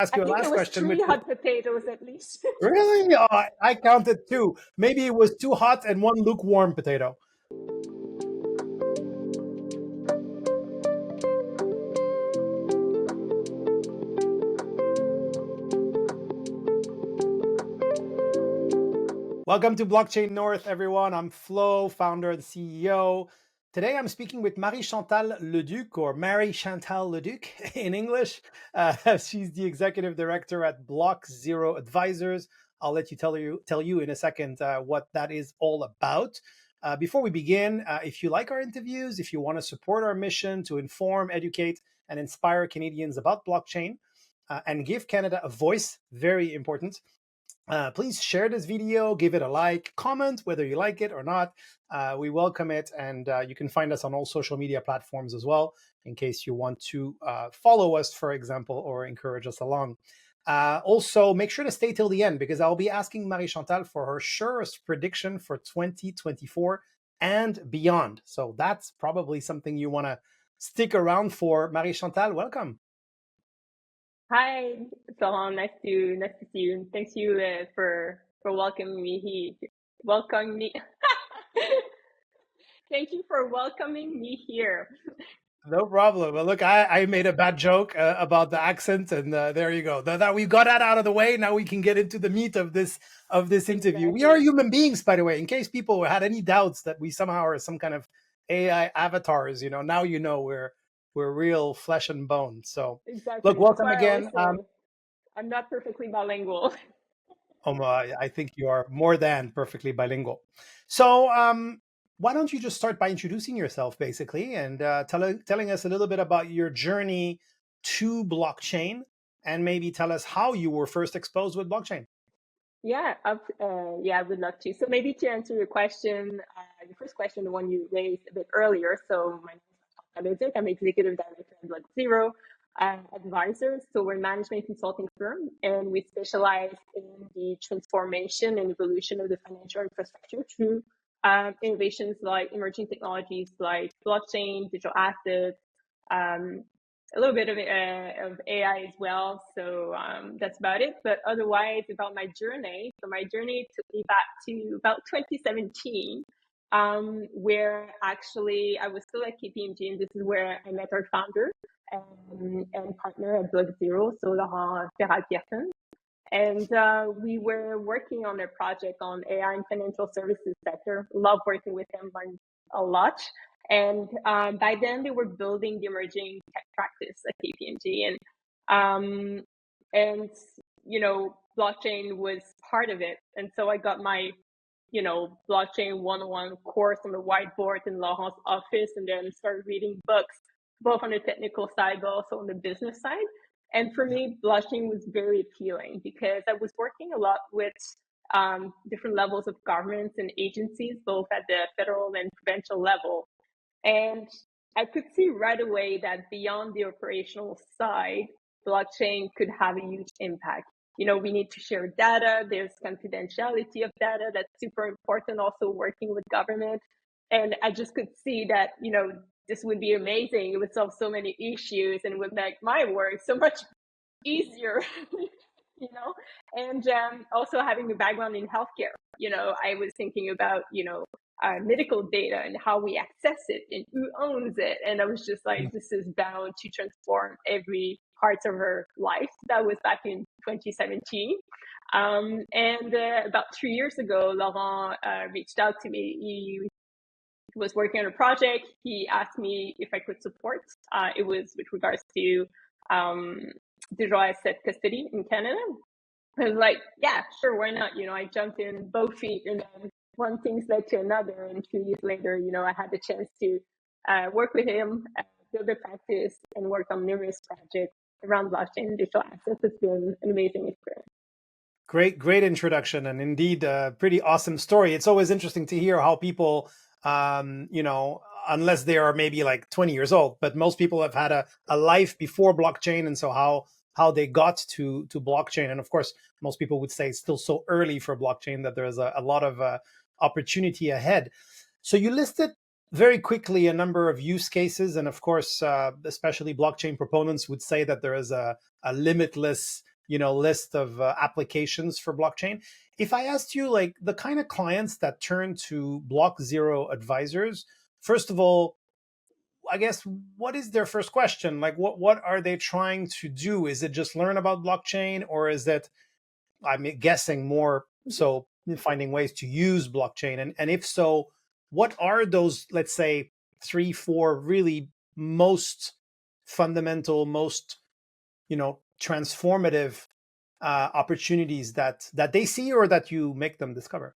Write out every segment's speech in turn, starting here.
ask I you a think it last was question. 3 hot potatoes at least. Really? Oh, I counted two. Maybe it was two hot and one lukewarm potato. Welcome to Blockchain North, everyone. I'm Flo, founder and CEO. Today I'm speaking with Marie-Chantal Leduc, or Marie-Chantal Leduc in English. She's the executive director at Block Zero Advisors. I'll let you tell you in a second what that is all about. Before we begin, if you like our interviews, if you want to support our mission to inform, educate, and inspire Canadians about blockchain and give Canada a voice, very important, please share this video, give it a like, comment whether you like it or not. We welcome it, and you can find us on all social media platforms as well, in case you want to follow us, for example, or encourage us along. Also, make sure to stay till the end, because I'll be asking Marie-Chantal for her surest prediction for 2024 and beyond. So that's probably something you want to stick around for. Marie-Chantal, welcome. Hi, Florent. Nice to see you. Thanks you for welcoming me here. Welcome me. Thank you for welcoming me here. No problem. Well, look, I made a bad joke about the accent, and there you go. That we got that out of the way. Now we can get into the meat of this interview. Exactly. We are human beings, by the way. In case people had any doubts that we somehow are some kind of AI avatars, now we're real flesh and bone. So, Exactly. look, welcome again. I'm not perfectly bilingual. I think you are more than perfectly bilingual. So, why don't you just start by introducing yourself, basically, and telling us a little bit about your journey to blockchain, and maybe tell us how you were first exposed with blockchain. Yeah, I would love to. So maybe to answer your question, your first question, the one you raised a bit earlier. So my name is Marie-Chantal Leduc. I'm executive director at Block Zero Advisors. So we're a management consulting firm, and we specialize in the transformation and evolution of the financial infrastructure through innovations like emerging technologies like blockchain, digital assets, a little bit of AI as well. So that's about it. But otherwise, about my journey. So my journey took me back to about 2017, where actually I was still at KPMG, and this is where I met our founder and partner at Block Zero, so Laurent Ferrat-Pierson. And we were working on a project on AI and financial services sector. Love working with them, learned a lot. And by then they were building the emerging tech practice at KPMG, and blockchain was part of it. And so I got my blockchain 101 course on the whiteboard in Laurent's office, and then started reading books, both on the technical side, but also on the business side. And for me, blockchain was very appealing because I was working a lot with different levels of governments and agencies, both at the federal and provincial level. And I could see right away that beyond the operational side, blockchain could have a huge impact. We need to share data. There's confidentiality of data that's super important, also working with government. And I just could see that, this would be amazing. It would solve so many issues and would make my work so much easier, and also having a background in healthcare, I was thinking about, medical data and how we access it and who owns it. And I was just like, this is bound to transform every part of her life. That was back in 2017. And about 3 years ago, Laurent reached out to me. He was working on a project. He asked me if I could support. It was with regards to digital asset custody in Canada. I was like, yeah, sure, why not? I jumped in both feet, and then one thing led to another. And 2 years later, I had the chance to work with him, build a practice, and work on numerous projects around blockchain and digital assets. It's been an amazing experience. Great introduction, and indeed a pretty awesome story. It's always interesting to hear how people, unless they are maybe like 20 years old, but most people have had a life before blockchain, and so how they got to blockchain. And of course, most people would say it's still so early for blockchain that there's a lot of opportunity ahead. So you listed very quickly a number of use cases, and of course, especially blockchain proponents would say that there is a limitless list of applications for blockchain. If I asked you like the kind of clients that turn to Block Zero advisors, first of all, I guess what is their first question? Like what are they trying to do? Is it just learn about blockchain, or is it, I'm guessing, more so finding ways to use blockchain? And if so, what are those, let's say, 3, 4 really most fundamental, most transformative opportunities that they see or that you make them discover?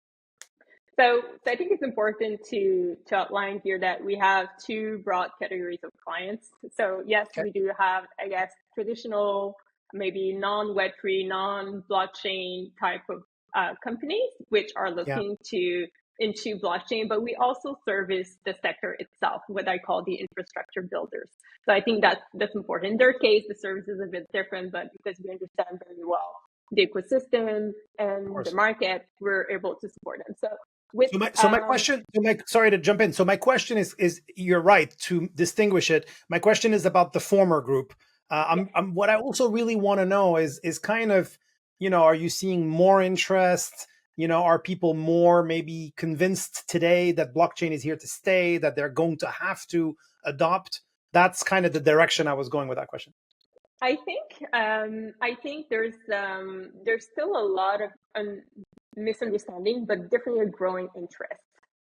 So I think it's important to outline here that we have two broad categories of clients. So yes, Okay. we do have, I guess, traditional, maybe non-Web3, non-blockchain type of companies, which are Yeah, looking into blockchain, but we also service the sector itself, what I call the infrastructure builders. So I think that's important. In their case, the service is a bit different, but because we understand very well the ecosystem of and the course. market, we're able to support them. So with So my question, sorry to jump in. So my question is you're right to distinguish it. My question is about the former group. yeah, What I also really want to know is kind of, are you seeing more interest? Are people more maybe convinced today that blockchain is here to stay, that they're going to have to adopt? That's kind of the direction I was going with that question. I think there's still a lot of misunderstanding, but definitely a growing interest.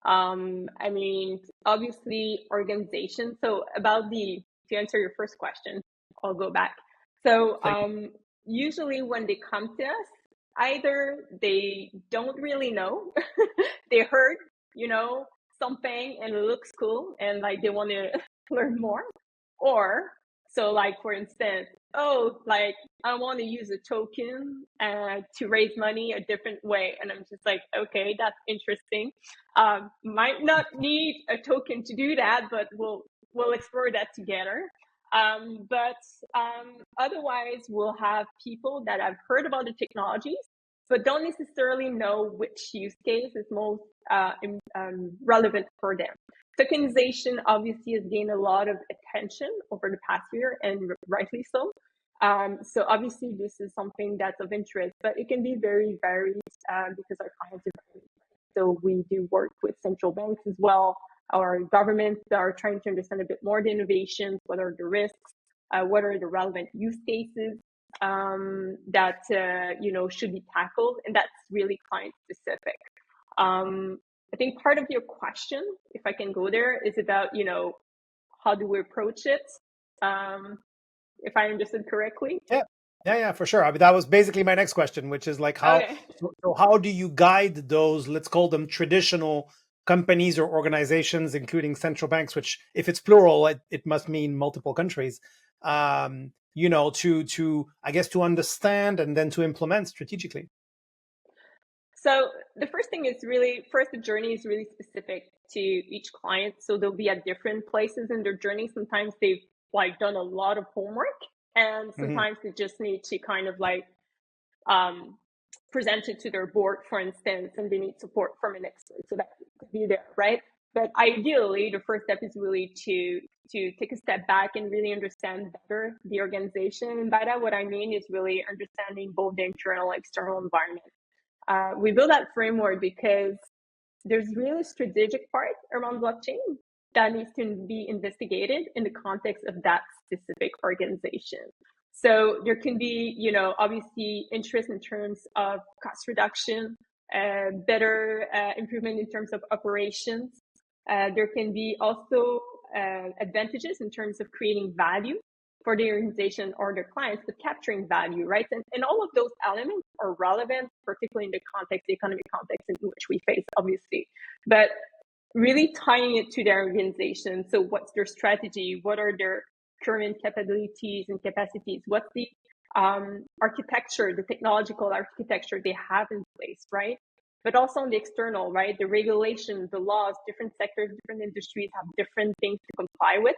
I mean, obviously, organizations. So to answer your first question, I'll go back. So Thank you. usually when they come to us, either they don't really know, they heard, you know, something and it looks cool and like they want to learn more, or so like for instance, oh, like I want to use a token to raise money a different way. And I'm just like, okay, that's interesting. Might not need a token to do that, but we'll explore that together. But otherwise, we'll have people that have heard about the technologies, but don't necessarily know which use case is most relevant for them. Tokenization obviously has gained a lot of attention over the past year, and rightly so. So obviously this is something that's of interest, but it can be very varied because our clients are varied. So we do work with central banks as well, our governments that are trying to understand a bit more the innovations, what are the risks, what are the relevant use cases that should be tackled, and that's really client specific. I think part of your question, if I can go there, is about how do we approach it. If I understood correctly. Yeah, yeah, for sure. I mean, that was basically my next question, which is like Okay. so how do you guide those, let's call them traditional companies or organizations, including central banks, which if it's plural, it must mean multiple countries, to, I guess, to understand and then to implement strategically. So the first thing is really, first, the journey is really specific to each client. So they'll be at different places in their journey. Sometimes they've like done a lot of homework, and Hmm. sometimes they just need to kind of like um, present it to their board, for instance, and they need support from an expert. So that could be there, right? But ideally, the first step is really to take a step back and really understand better the organization. And by that, what I mean is really understanding both the internal and external environment. We build that framework because there's really a strategic part around blockchain that needs to be investigated in the context of that specific organization. So there can be, obviously interest in terms of cost reduction, better improvement in terms of operations. There can be also advantages in terms of creating value for the organization or their clients, but capturing value, right? And all of those elements are relevant, particularly in the context, the economic context in which we face, obviously. But really tying it to their organization. So what's their strategy? What are their current capabilities and capacities? What's the architecture, the technological architecture they have in place, right? But also on the external, right? The regulations, the laws, different sectors, different industries have different things to comply with.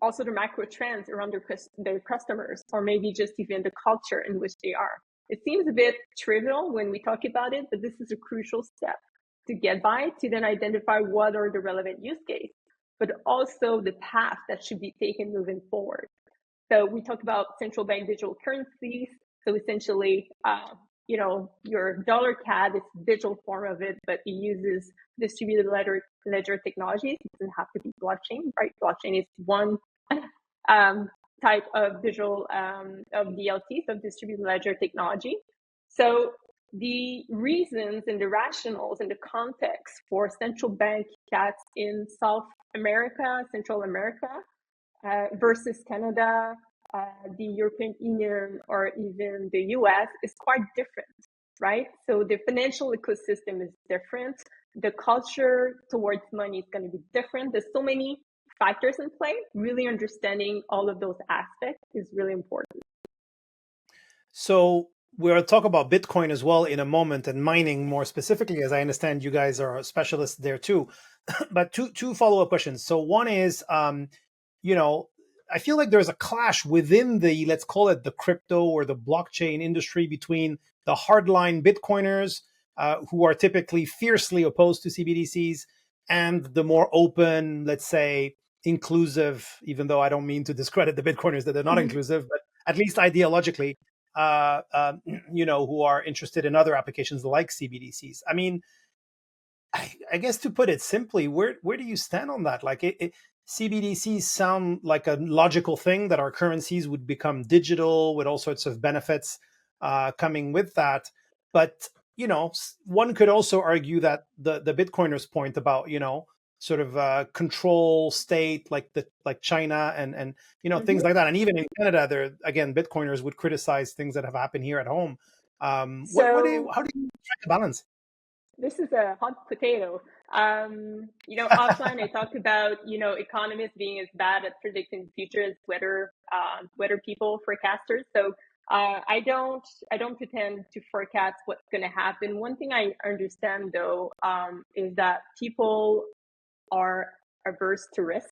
Also the macro trends around their customers, or maybe just even the culture in which they are. It seems a bit trivial when we talk about it, but this is a crucial step to get by, to then identify what are the relevant use cases, but also the path that should be taken moving forward. So we talk about central bank digital currencies. So essentially, your dollar CAD is a digital form of it, but it uses distributed ledger technologies. It doesn't have to be blockchain, right? Blockchain is one type of digital of DLT, so distributed ledger technology. So the reasons and the rationales and the context for central bank CADs in South America, Central America, versus Canada, the European Union, or even the US is quite different, right? So the financial ecosystem is different. The culture towards money is going to be different. There's so many factors in play. Really understanding all of those aspects is really important. So we'll talk about Bitcoin as well in a moment, and mining more specifically, as I understand you guys are specialists there too. But two follow-up questions. So one is, I feel like there's a clash within the, let's call it the crypto or the blockchain industry, between the hardline Bitcoiners, who are typically fiercely opposed to CBDCs, and the more open, let's say, inclusive, even though I don't mean to discredit the Bitcoiners that they're not inclusive, but at least ideologically, who are interested in other applications like CBDCs. I mean, I guess to put it simply, where do you stand on that? Like, CBDCs sound like a logical thing, that our currencies would become digital with all sorts of benefits coming with that. But, one could also argue that the Bitcoiners' point about, sort of control state, like China and things like that. And even in Canada, there again, Bitcoiners would criticize things that have happened here at home. How do you strike a balance? This is a hot potato. Offline I talked about, economists being as bad at predicting the future as weather people, forecasters. So I don't pretend to forecast what's going to happen. One thing I understand though is that people are averse to risk,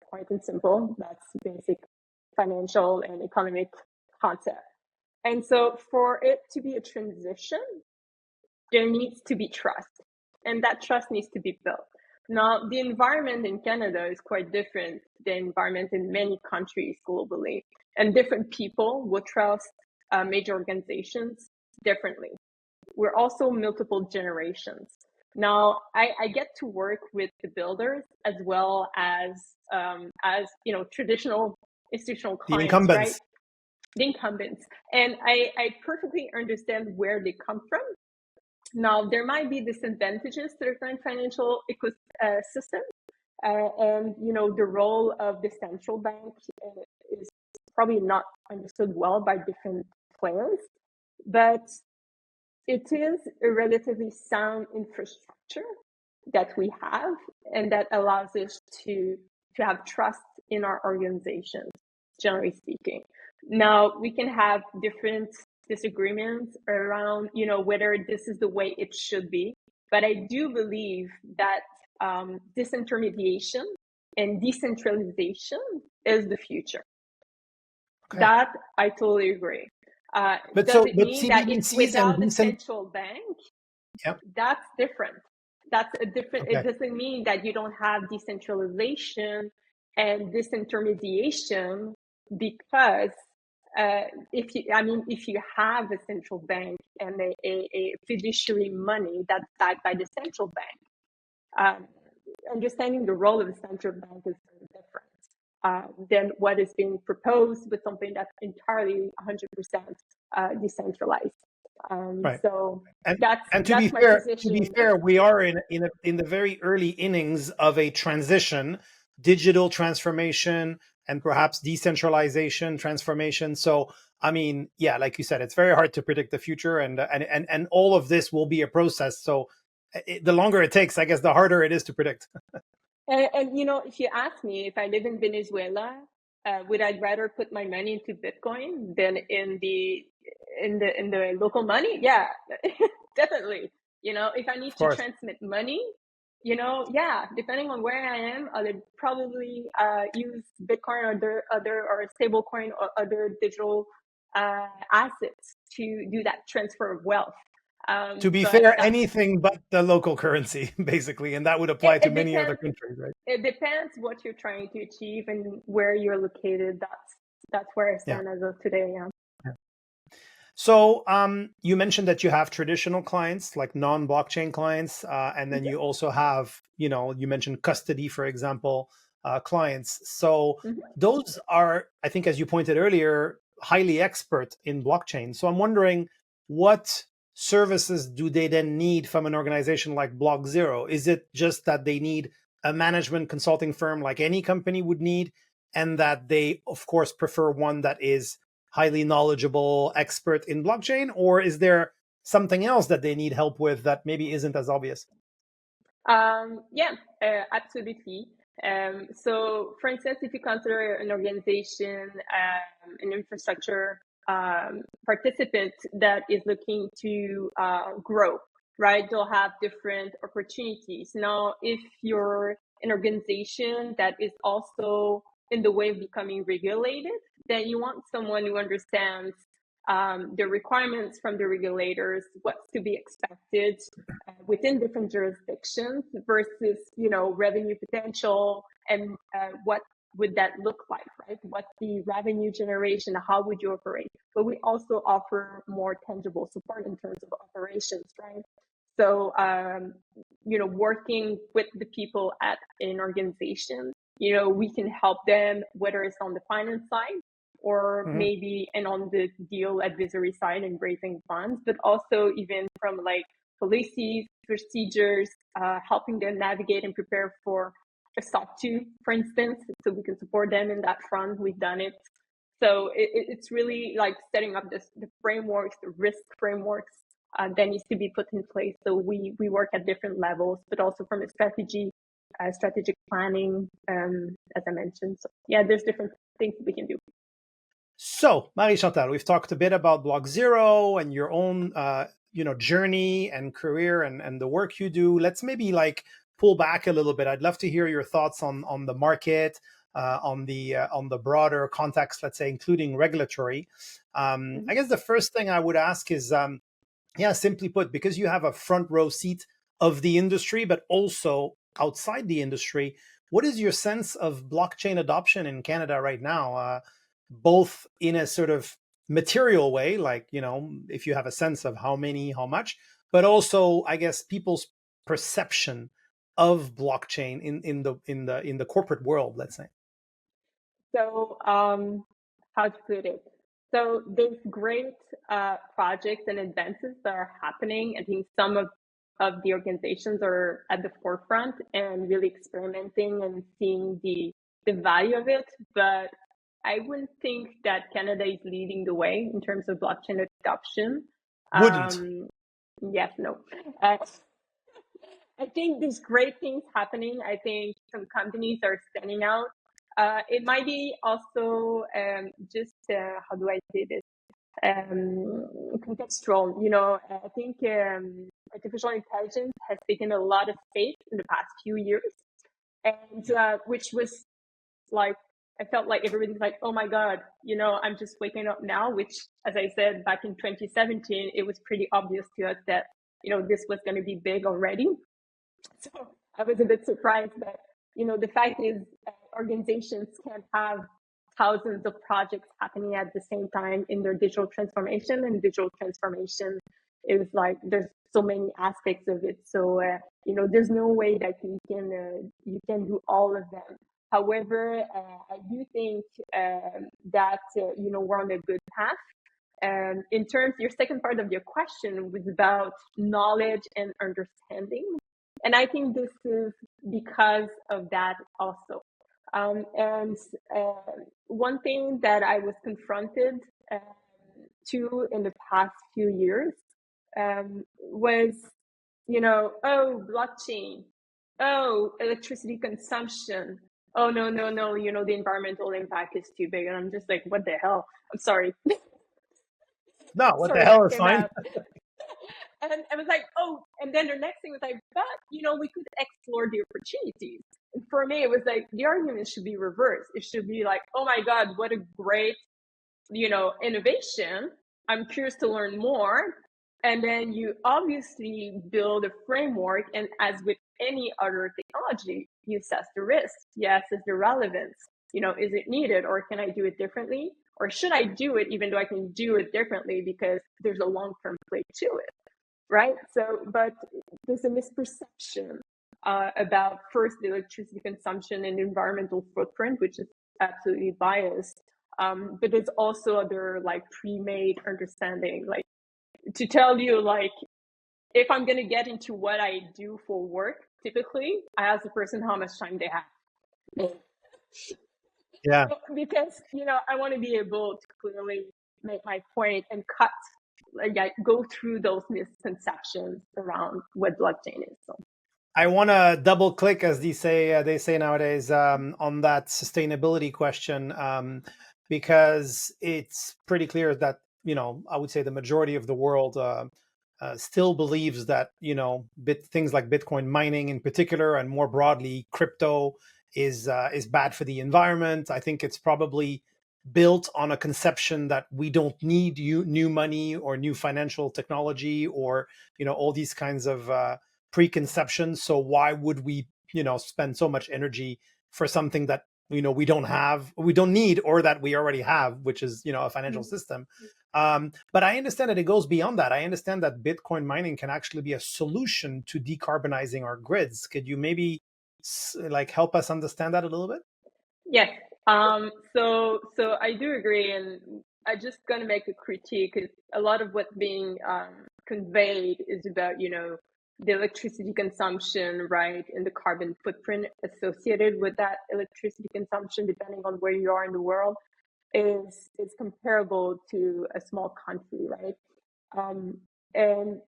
quite and simple. That's basic financial and economic concept. And so for it to be a transition, there needs to be trust, and that trust needs to be built. Now, the environment in Canada is quite different than the environment in many countries globally, and different people will trust major organizations differently. We're also multiple generations. Now, I get to work with the builders as well as traditional institutional clients, the incumbents. Right? The incumbents, and I perfectly understand where they come from. Now, there might be disadvantages to the current financial ecosystem, and the role of the central bank is probably not understood well by different players, but it is a relatively sound infrastructure that we have, and that allows us to have trust in our organizations, generally speaking. Now, we can have different disagreements around, whether this is the way it should be, but I do believe that disintermediation and decentralization is the future. Okay. That I totally agree. Does it mean that it's without a central bank? Yep. That's different. That's a different. Okay. It doesn't mean that you don't have decentralization and disintermediation, because if you have a central bank and a fiduciary money that's backed by the central bank, understanding the role of the central bank is very different than what is being proposed with something that's entirely 100% decentralized. Right. So to be fair, we are in the very early innings of a transition, digital transformation, and perhaps decentralization transformation. So, I mean, yeah, like you said, it's very hard to predict the future, and all of this will be a process. So, the longer it takes, I guess, the harder it is to predict. and if you ask me, if I live in Venezuela, would I rather put my money into Bitcoin than in the local money? Yeah, definitly. If I need to transmit money, depending on where I am, I would probably use Bitcoin or or stable coin or other digital assets to do that transfer of wealth. To be fair, anything but the local currency, basically, and that would apply to many other countries, right? It depends what you're trying to achieve and where you're located. that's where I Yeah. stand as of today. Yeah. So you mentioned that you have traditional clients, like non-blockchain clients, and then you also have, you mentioned custody, for example, clients. So Mm-hmm. those are, I think, as you pointed earlier, highly expert in blockchain. So I'm wondering, what services do they then need from an organization like Block Zero? Is it just that they need a management consulting firm like any company would need, and that they, of course, prefer one that is highly knowledgeable expert in blockchain, or is there something else that they need help with that maybe isn't as obvious? Yeah, absolutely. So, for instance, if you consider an organization, an infrastructure participant that is looking to grow, right? They'll have different opportunities. Now, if you're an organization that is also in the way of becoming regulated, then you want someone who understands the requirements from the regulators, what's to be expected within different jurisdictions versus, revenue potential and what would that look like, right? What's the revenue generation? How would you operate? But we also offer more tangible support in terms of operations, right? So, working with the people at an organization, we can help them, whether it's on the finance side or Mhm. maybe and on the deal advisory side and raising funds, but also even from like policies, procedures, helping them navigate and prepare for a SOC 2, for instance, so we can support them in that front. We've done it. So it's really like setting up the frameworks, the risk frameworks that needs to be put in place. So we work at different levels, but also from a strategic planning, as I mentioned. So yeah, there's different things we can do. So, Marie-Chantal, we've talked a bit about Block Zero and your own, journey and career and the work you do. Let's maybe like pull back a little bit. I'd love to hear your thoughts on the market, on the broader context, let's say, including regulatory. I guess the first thing I would ask is, yeah, simply put, because you have a front row seat of the industry, but also outside the industry, what is your sense of blockchain adoption in Canada right now? Both in a sort of material way, like, if you have a sense of how many, how much, but also, I guess, people's perception of blockchain in the corporate world, let's say. So, how to put it? So, there's great projects and advances that are happening. I think some of the organizations are at the forefront and really experimenting and seeing the value of it. But I wouldn't think that Canada is leading the way in terms of blockchain adoption. Wouldn't. Yes, no. Uh, I think there's great things happening. I think some companies are standing out. It might be also just how do I say this? Contextual. I think artificial intelligence has taken a lot of space in the past few years, and which was like I felt like everybody's like, oh my God, I'm just waking up now. Which, as I said back in 2017, it was pretty obvious to us that this was going to be big already. So I was a bit surprised that, the fact is organizations can't have thousands of projects happening at the same time in their digital transformation, and digital transformation is like, there's so many aspects of it. So, there's no way that you can do all of them. However, I do think that, we're on a good path. In terms, your second part of your question was about knowledge and understanding. And I think this is because of that also. And one thing that I was confronted to in the past few years was, oh, blockchain, oh, electricity consumption. Oh, no, no, no, the environmental impact is too big. And I'm just like, what the hell? I'm sorry. No, what the Sorry, hell that is came fine. out. And I was like, oh, and then the next thing was like, but, we could explore the opportunities. And for me, it was like, the argument should be reversed. It should be like, oh my God, what a great, innovation. I'm curious to learn more. And then you obviously build a framework. And as with any other technology, you assess the risk, you assess the relevance. is it needed, or can I do it differently? Or should I do it even though I can do it differently because there's a long-term play to it, right? So, but there's a misperception about first the electricity consumption and environmental footprint, which is absolutely biased. But there's also other like pre-made understanding, like to tell you like if I'm gonna get into what I do for work, typically I ask the person how much time they have. Yeah. Because I want to be able to clearly make my point and cut, like go through those misconceptions around what blockchain is. So I want to double click, as they say nowadays, on that sustainability question, because it's pretty clear that I would say the majority of the world still believes that things like Bitcoin mining in particular, and more broadly crypto, is bad for the environment. I think it's probably built on a conception that we don't need new money or new financial technology, or all these kinds of preconceptions. So why would we spend so much energy for something that we don't need, or that we already have, which is a financial system. But I understand that it goes beyond that. I understand that Bitcoin mining can actually be a solution to decarbonizing our grids. Could you maybe help us understand that a little bit? yes. So I do agree, and I just gonna make a critique, because a lot of what's being conveyed is about the electricity consumption, right, and the carbon footprint associated with that electricity consumption, depending on where you are in the world, is comparable to a small country, right? And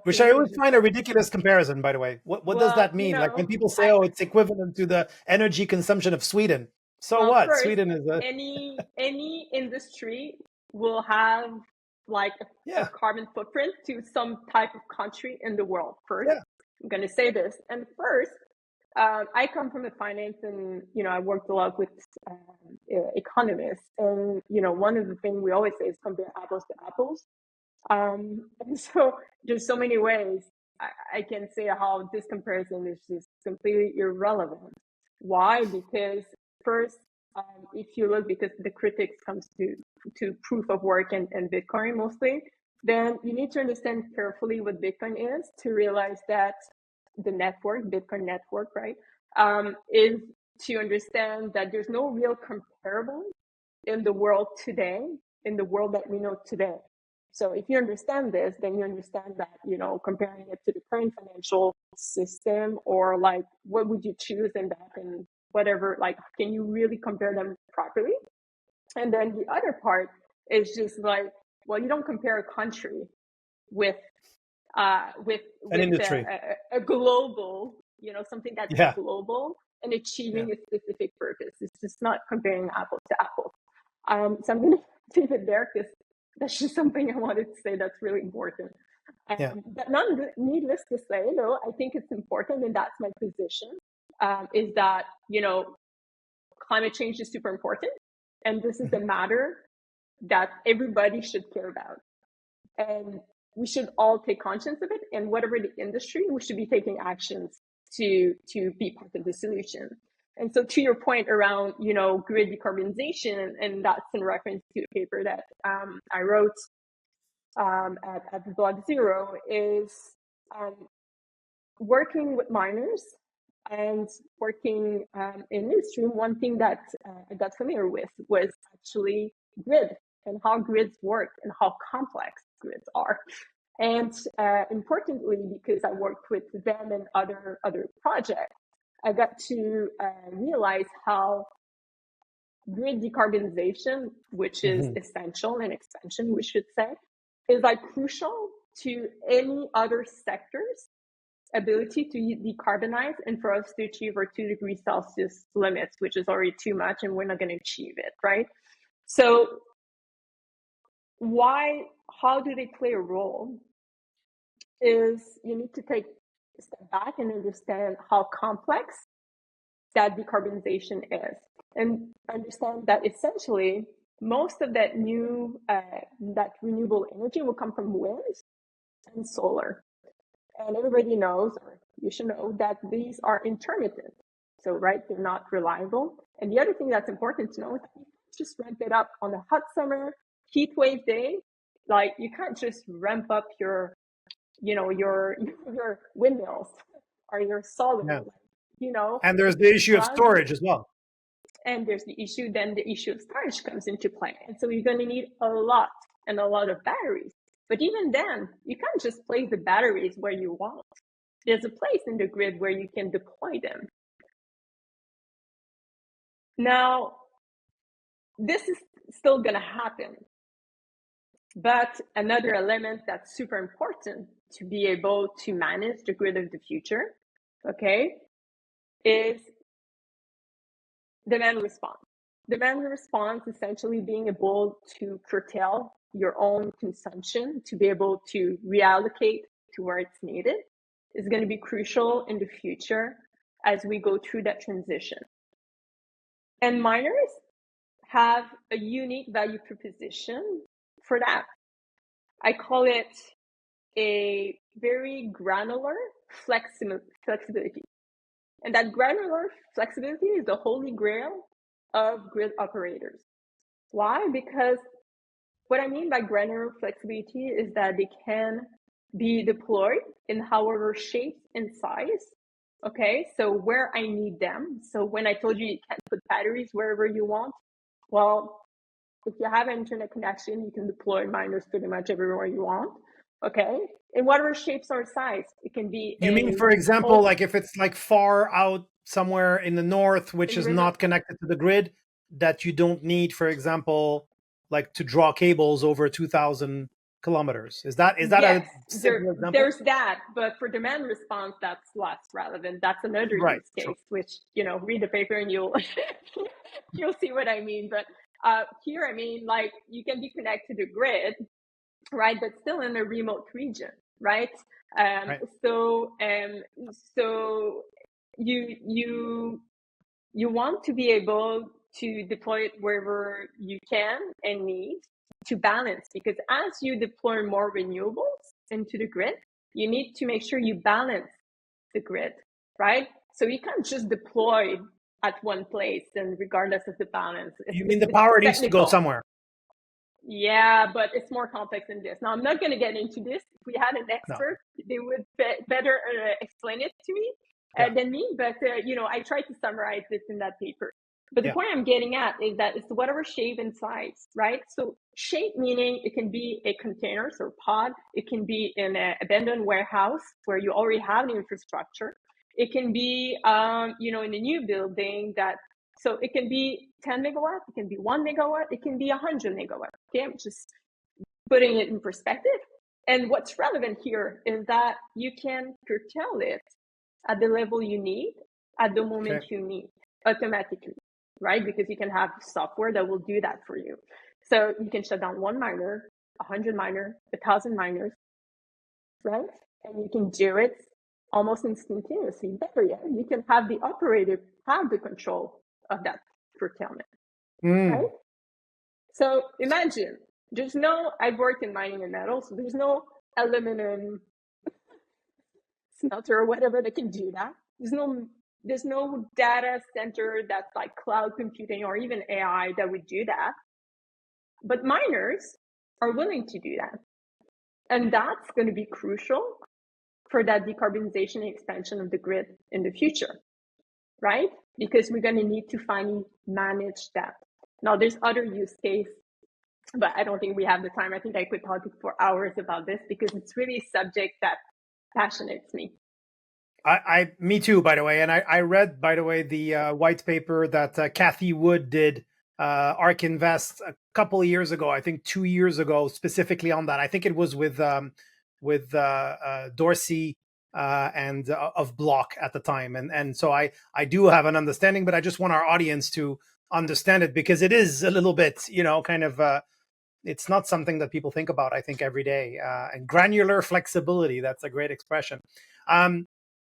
Which for I me, always find a ridiculous comparison, by the way. What does well, that mean? Like when people say, I "Oh, it's equivalent to the energy consumption of Sweden." So well, what? first, Sweden is a any industry will have like a yeah, carbon footprint to some type of country in the world. First, yeah. I'm going to say this. And first, I come from the finance, and I worked a lot with economists, and one of the things we always say is compare apples to apples. And so there's so many ways I can say how this comparison is just completely irrelevant. Why? Because first, if you look, because the critics comes to proof of work and Bitcoin mostly, then you need to understand carefully what Bitcoin is to realize that the network, Bitcoin network, right, is to understand that there's no real comparable in the world today, in the world that we know today. So if you understand this, then you understand that, comparing it to the current financial system, or like, what would you choose in that, and whatever, like, can you really compare them properly? And then the other part is just like, well, you don't compare a country with An industry. a global, something that's Yeah, global and yeah, achieving a specific purpose. It's just not comparing apple to apple. So I'm going to leave it there, because that's just something I wanted to say that's really important. yeah. But not needless to say, though, I think it's important, and that's my position, is that, climate change is super important. And this is a matter that everybody should care about. And we should all take conscience of it. And whatever the industry, we should be taking actions to be part of the solution. And so, to your point around, grid decarbonization, and that's in reference to a paper that I wrote at Block Zero, is working with miners and working in Newsstream. One thing that I got familiar with was actually grid, and how grids work, and how complex grids are. And importantly, because I worked with them and other projects, I got to realize how grid decarbonization, which is Mhm. essential, and expansion, we should say, is like crucial to any other sector's ability to decarbonize, and for us to achieve our 2 degrees Celsius limits, which is already too much, and we're not going to achieve it, right? So how do they play a role? Is you need to take a step back and understand how complex that decarbonization is, and understand that essentially most of that that renewable energy will come from wind and solar. And everybody knows, or you should know, that these are intermittent. So, right, they're not reliable. And the other thing that's important to know is that you can't just ramp it up on a hot summer heat wave day. Like, you can't just ramp up your windmills or your solar, And there's the issue of storage as well. And there's the issue of storage comes into play. And so you're going to need a lot of batteries. But even then, you can't just place the batteries where you want. There's a place in the grid where you can deploy them. Now, this is still going to happen. But another element that's super important to be able to manage the grid of the future, okay, is demand response. Demand response, essentially being able to curtail your own consumption to be able to reallocate to where it's needed, is going to be crucial in the future as we go through that transition. And miners have a unique value proposition for that. I call it a very granular flexibility. And that granular flexibility is the holy grail of grid operators. Why? Because what I mean by granular flexibility is that they can be deployed in however shape and size. Okay, so where I need them. So when I told you can't put batteries wherever you want, well, if you have an internet connection, you can deploy miners pretty much everywhere you want. Okay, in whatever shapes or size. It can be. You mean, for example, like if it's like far out somewhere in the north, which is not connected to the grid, that you don't need, for example, like to draw cables over 2,000 kilometers. Is that yes, a simple example? There's that, but for demand response, that's less relevant. That's another use case, sure. Which, read the paper and you'll you'll see what I mean. But here, I mean, like, you can be connected to the grid, right? But still in a remote region, right? Right. So you want to be able to deploy it wherever you can and need to balance, because as you deploy more renewables into the grid, you need to make sure you balance the grid, right? So you can't just deploy at one place and regardless of the balance. You mean the power needs to go somewhere? Yeah, but it's more complex than this. Now, I'm not going to get into this. If we had an expert, they would better explain it to me than me. But, I tried to summarize this in that paper. But the point I'm getting at is that it's whatever shape and size, right? So shape meaning it can be a container, so pod. It can be in an abandoned warehouse where you already have the infrastructure. It can be, in a new building so it can be 10 megawatt, it can be 1 megawatt, it can be 100 megawatt. Okay, I'm just putting it in perspective. And what's relevant here is that you can curtail it at the level you need, at the moment you need, automatically, right? Because you can have software that will do that for you. So you can shut down 1 miner, 100 miners, 1,000 miners, right? And you can do it almost instantaneously. Better yet, you can have the operator have the control of that curtailment, right? So imagine, I've worked in mining and metals, so there's no aluminum smelter or whatever that can do that. There's no data center that's like cloud computing or even AI that would do that. But miners are willing to do that. And that's going to be crucial for that decarbonization and expansion of the grid in the future, right? Because we're going to need to finally manage that. Now, there's other use case, but I don't think we have the time. I think I could talk for hours about this because it's really a subject that passionates me. Me too, by the way. And I read, by the way, the white paper that Kathy Wood did, ARK Invest, a couple of years ago, I think 2 years ago, specifically on that. I think it was with Dorsey and of Block at the time. And so I do have an understanding, but I just want our audience to understand it because it is a little bit, kind of, it's not something that people think about, I think, every day. And granular flexibility, that's a great expression.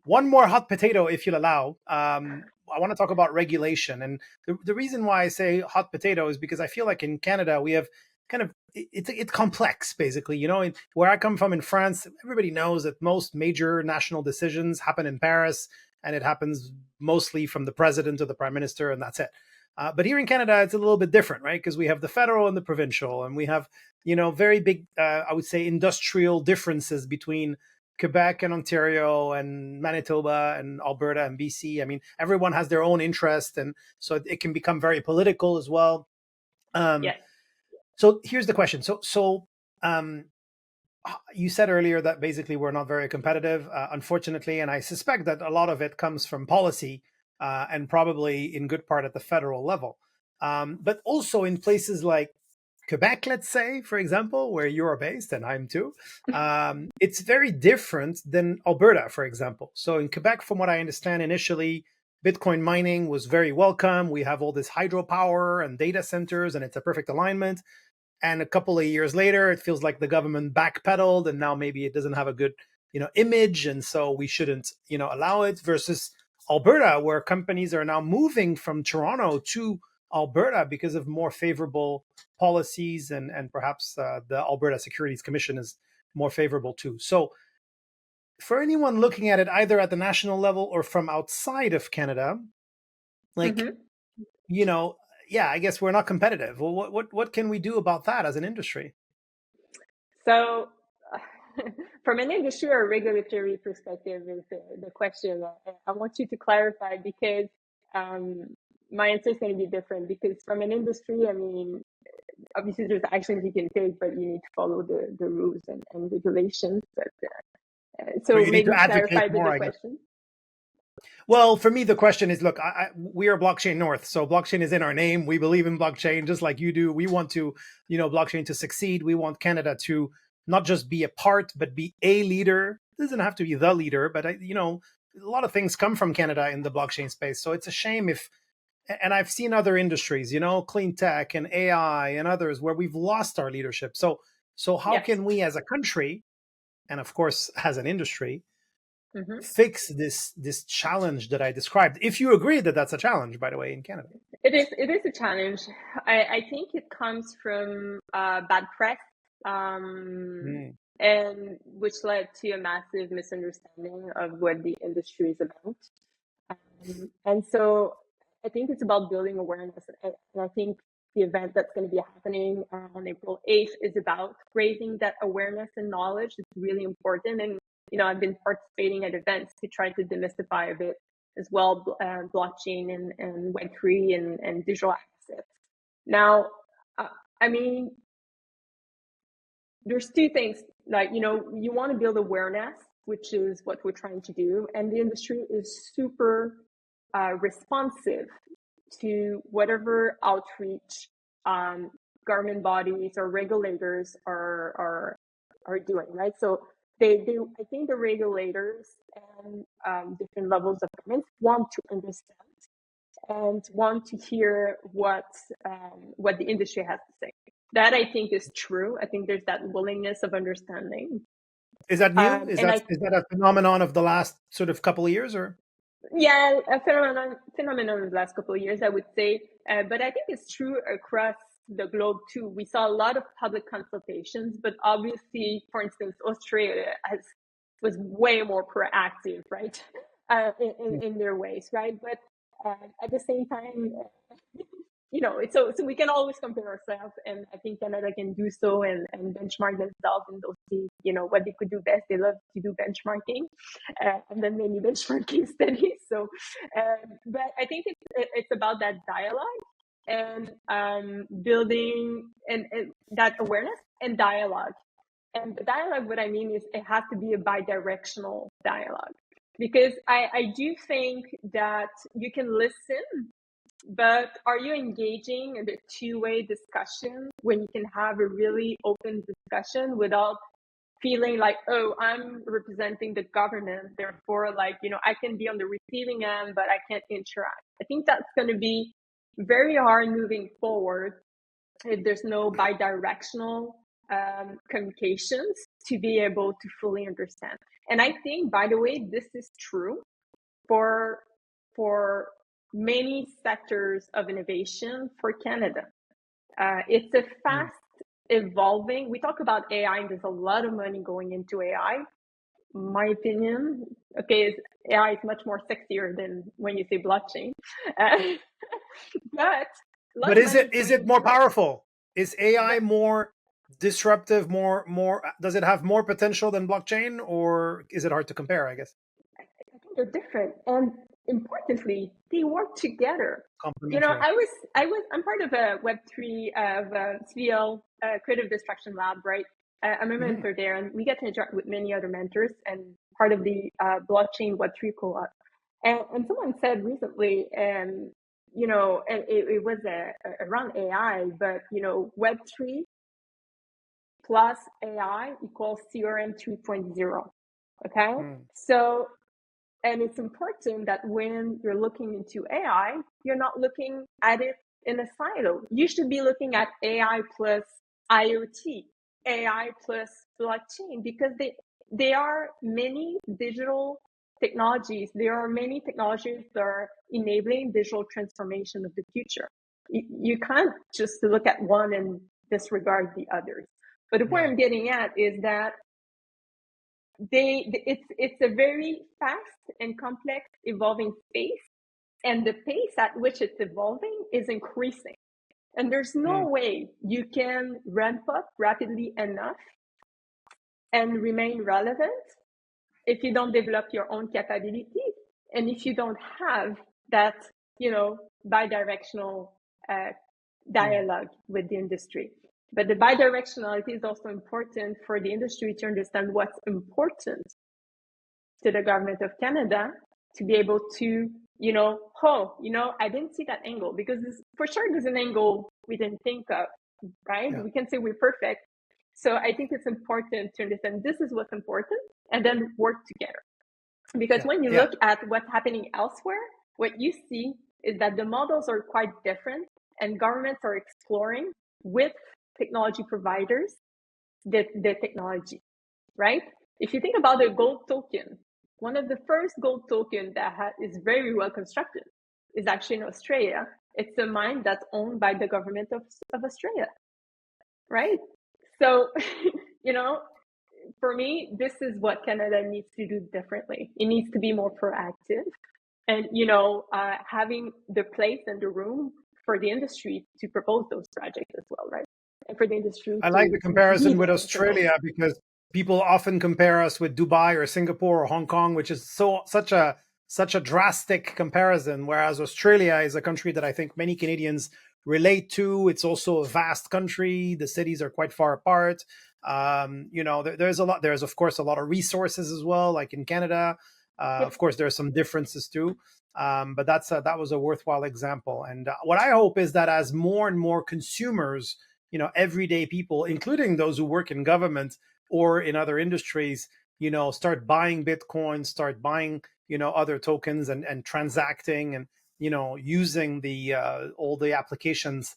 One more hot potato, if you'll allow. I want to talk about regulation. And the reason why I say hot potato is because I feel like in Canada, we have kind of, it's complex, basically. Where I come from in France, everybody knows that most major national decisions happen in Paris. and it happens mostly from the president or the prime minister, and that's it. But here in Canada, it's a little bit different, right? Because we have the federal and the provincial, and we have, very big, I would say, industrial differences between Quebec and Ontario and Manitoba and Alberta and BC. I mean, everyone has their own interest, and so it can become very political as well. Yes. So here's the question. Um, you said earlier that basically we're not very competitive, unfortunately, and I suspect that a lot of it comes from policy and probably in good part at the federal level. But also in places like Quebec, let's say, for example, where you're based and I'm too, it's very different than Alberta, for example. So in Quebec, from what I understand, initially, Bitcoin mining was very welcome. We have all this hydropower and data centers, and it's a perfect alignment. And a couple of years later, it feels like the government backpedaled, and now maybe it doesn't have a good, image, and so we shouldn't, allow it. Versus Alberta, where companies are now moving from Toronto to Alberta because of more favorable policies, and perhaps the Alberta Securities Commission is more favorable too. So, for anyone looking at it either at the national level or from outside of Canada, like, Mm-hmm. you know, yeah, I guess we're not competitive. Well, what can we do about that as an industry? So, from an industry or regulatory perspective, is the question. I want you to clarify because um, my answer is going to be different. Because from an industry, I mean, obviously there's actions you can take, but you need to follow the rules and regulations. But So so you need to maybe advocate clarify with more, the I guess. question. Well, for me, the question is, look, we are Blockchain North, so blockchain is in our name. We believe in blockchain, just like you do. We want to, blockchain to succeed. We want Canada to not just be a part, but be a leader. It doesn't have to be the leader, but a lot of things come from Canada in the blockchain space. So it's a shame if, and I've seen other industries, clean tech and AI and others where we've lost our leadership. So how Yes. can we, as a country, and of course as an industry, Mm-hmm. fix this challenge that I described? If you agree that that's a challenge, by the way, in Canada. It is a challenge. I think it comes from bad press, Mm. and which led to a massive misunderstanding of what the industry is about. And so I think it's about building awareness. And I think the event that's going to be happening on April 8th is about raising that awareness and knowledge. It's really important. And, I've been participating at events to try to demystify a bit as well, blockchain and Web3 and digital assets. Now, I mean, there's two things, like, you want to build awareness, which is what we're trying to do. And the industry is super responsive to whatever outreach government bodies or regulators are doing, right? So I think the regulators and different levels of government want to understand and want to hear what the industry has to say. That I think is true. I think there's that willingness of understanding. Is that new? Is And that is that a phenomenon of the last sort of couple of years, or? yeah, a phenomenon of the last couple of years, I would say. But I think it's true across the globe too. We saw a lot of public consultations, but obviously, for instance, Australia was way more proactive, right, in their ways, right? But at the same time, so we can always compare ourselves, and I think Canada can do so and benchmark themselves and they'll see, what they could do best. They love to do benchmarking, and then many benchmarking studies. So, but I think it's about that dialogue and building and that awareness and dialogue. And the dialogue, what I mean is it has to be a bi-directional dialogue, because I do think that you can listen, but are you engaging in the two-way discussion when you can have a really open discussion without feeling like, oh, I'm representing the government, therefore, like, I can be on the receiving end, but I can't interact. I think that's going to be very hard moving forward if there's no bi-directional communications to be able to fully understand. And I think, by the way, this is true for many sectors of innovation for Canada. It's a fast evolving. We talk about AI, and there's a lot of money going into AI. my opinion, okay, is AI is much more sexier than when you say blockchain. Uh, but a lot But of is money it is is going it more into it. powerful? Is AI But more disruptive, more does it have more potential than blockchain, or is it hard to compare, I guess? I think they're different, and importantly, they work together. You know, Complementary. I'm part of a Web3 of CVL Creative Destruction Lab, right? I'm a Hmm. mentor there, and we get to interact with many other mentors and part of the blockchain Web3 co-op. And someone said recently, you know, and it was around AI, but you know, Web3 plus AI equals CRM 2.0. Okay, Mm. so and it's important that when you're looking into AI, you're not looking at it in a silo. You should be looking at AI plus IoT, AI plus blockchain, because they are many digital technologies. There are many technologies that are enabling digital transformation of the future. You can't just look at one and disregard the others. But the point Yeah. I'm getting at is that it's a very fast and complex evolving space, and the pace at which it's evolving is increasing, and there's Mm. no way you can ramp up rapidly enough and remain relevant if you don't develop your own capabilities, and if you don't have that, you know, bidirectional uh, Mm. dialogue with the industry. But the bidirectionality is also important for the industry to understand what's important to the government of Canada to be able to, you know, oh, you know, I didn't see that angle, because for sure there's an angle we didn't think of, right? Yeah. We can say we're perfect. So I think it's important to understand this is what's important and then work together. Because Yeah. when you Yeah. look at what's happening elsewhere, what you see is that the models are quite different, and governments are exploring with technology providers the technology, right? If you think about the gold token, one of the first gold token that is very well constructed is actually in Australia. It's a mine that's owned by the government of Australia, right? So, you know, for me, this is what Canada needs to do differently. It needs to be more proactive, and you know, having the place and the room for the industry to propose those projects as well, right? And for the industry I like to the be comparison with there and propose. Australia because people often compare us with Dubai or Singapore or Hong Kong, which is such a drastic comparison. Whereas Australia is a country that I think many Canadians relate to. It's also a vast country. The cities are quite far apart. You know, there's a lot. There's of course a lot of resources as well, like in Canada. Yep. Of course, there are some differences too. But that was a worthwhile example. And what I hope is that as more and more consumers, you know, everyday people, including those who work in government or in other industries, you know, start buying Bitcoin, start buying, you know, other tokens and transacting and, you know, using the all the applications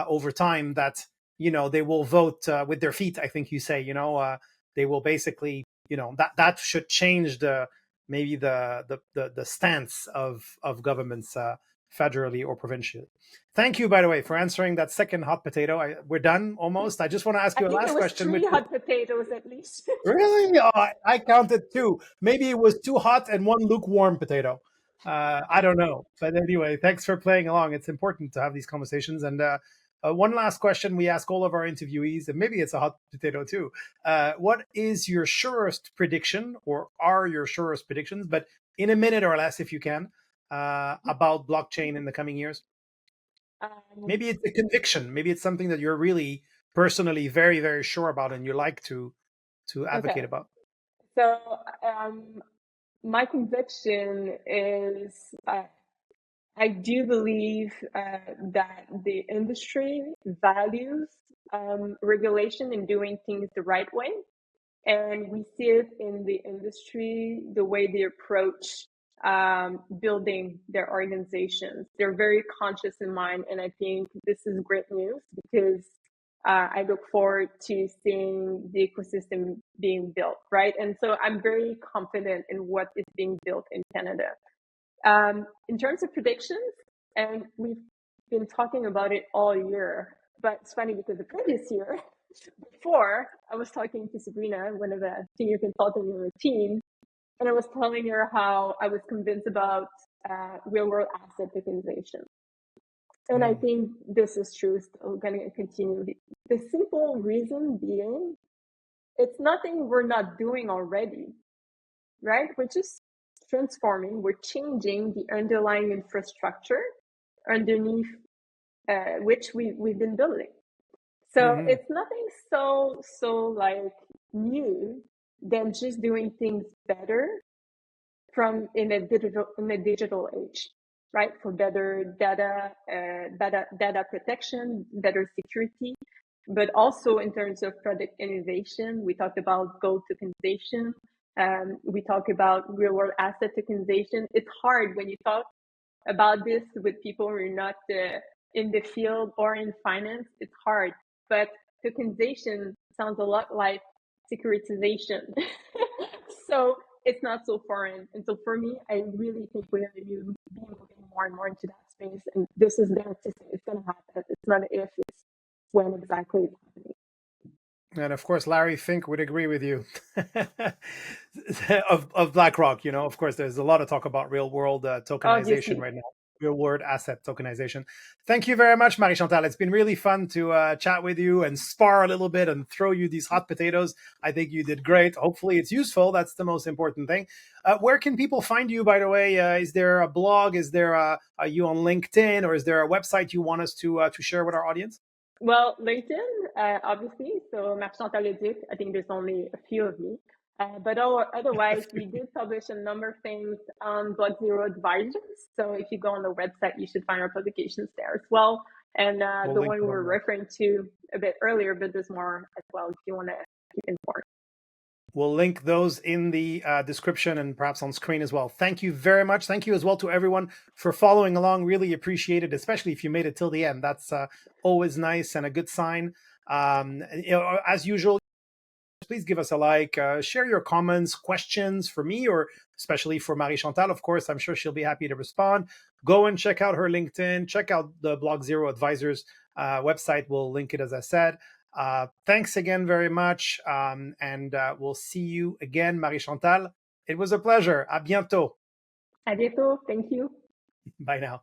over time, that, you know, they will vote with their feet. I think you say, you know, they will basically, you know, that should change the maybe the stance of governments federally or provincially. Thank you, by the way, for answering that second hot potato. We're done almost. I just want to ask I you a think there last was question, which three is hot potatoes at least. really, oh, I counted two. Maybe it was two hot and one lukewarm potato. I don't know. But anyway, thanks for playing along. It's important to have these conversations. And one last question we ask all of our interviewees, and maybe it's a hot potato too. What is your surest prediction, or are your surest predictions, but in a minute or less, if you can, about blockchain in the coming years? um, Maybe it's a conviction. Maybe it's something that you're really personally very, very sure about and you like to advocate okay, about. so um, my conviction is I do believe that the industry values regulation and doing things the right way. And we see it in the industry, the way they approach building their organizations. They're very conscious in mind. And I think this is great news, because I look forward to seeing the ecosystem being built, right? And so I'm very confident in what is being built in Canada. In terms of predictions, and we've been talking about it all year, but it's funny because the previous year Before, I was talking to Sabrina, one of the senior consultants in our team, and I was telling her how I was convinced about real world asset tokenization. And I think this is true. Still going to continue. The simple reason being, it's nothing we're not doing already, right? We're just transforming, we're changing the underlying infrastructure underneath which we've been building. So it's nothing so like new than just doing things better from in a digital age, right? For better data protection, better security, but also in terms of product innovation. We talked about gold tokenization. We talk about real world asset tokenization. It's hard when you talk about this with people who are not in the field or in finance. It's hard, but tokenization sounds a lot like securitization. So it's not so foreign. And so for me, I really think we're going to be moving more and more into that space. And this is there to say it's going to happen. It's not an if, it's when exactly it's happening. And of course, Larry Fink would agree with you of BlackRock. You know, of course, there's a lot of talk about real world tokenization Obviously. right now, real world asset tokenization. Thank you very much, Marie-Chantal. It's been really fun to chat with you and spar a little bit and throw you these hot potatoes. I think you did great. Hopefully, it's useful. That's the most important thing. Where can people find you, by the way? Is there a blog? Is there are you on LinkedIn, or is there a website you want us to share with our audience? Well, LinkedIn, obviously. So Marie-Chantal Leduc, I think there's only a few of me. But otherwise, we did publish a number of things on Block Zero Advisors. So if you go on the website, you should find our publications there as well. And We'll the link one we them were there. referring to a bit earlier, but there's more as well if you want to keep informed. We'll link those in the description and perhaps on screen as well. Thank you very much. Thank you as well to everyone for following along. Really appreciate it, especially if you made it till the end. That's always nice and a good sign. As usual, please give us a like, share your comments, questions for me, or especially for Marie-Chantal. Of course, I'm sure she'll be happy to respond. Go and check out her LinkedIn. Check out the Block Zero Advisors website. We'll link it, as I said. Thanks again very much. And we'll see you again, Marie-Chantal. It was a pleasure. À bientôt. À bientôt. Thank you. Bye now.